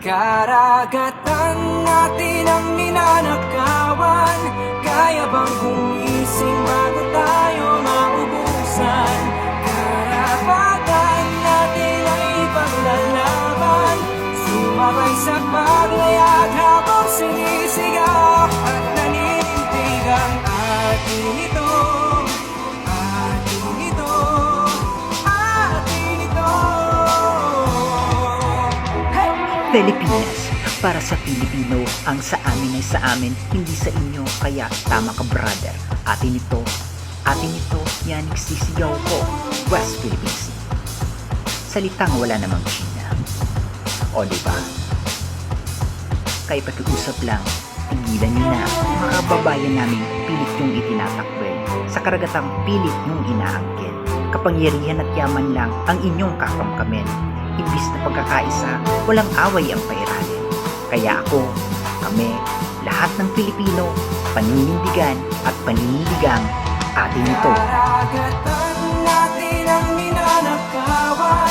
Karagatan natin ang ninanakawan. Kaya bang gumising bago tayo maubusan? Karapatan natin ay ipaglalaban. Sumabay sa paglayag habang sinisigaw at naninindig ang ating ito. Ating ito. Ating ito. Hey! Pilipinas, para sa Pilipino, ang sa amin ay sa amin, hindi sa inyo, kaya tama ka brother. Atin ito, yan nagsisigaw ko, West Philippine Sea. Salitang wala namang China. O diba? Kaya pakiusap lang, tigilan nyo na, mga kababayan namin pilit yung itinatakbel, sa karagatang pilit yung inaangkin. Kapangyarihan at yaman lang ang inyong kakamkamen. Imbis na pagkakaisa, walang away ang pairalin. Kaya ako, kami, lahat ng Pilipino, paninindigan at paninindigang atin ito. Karagatan natin ang ninanakawan.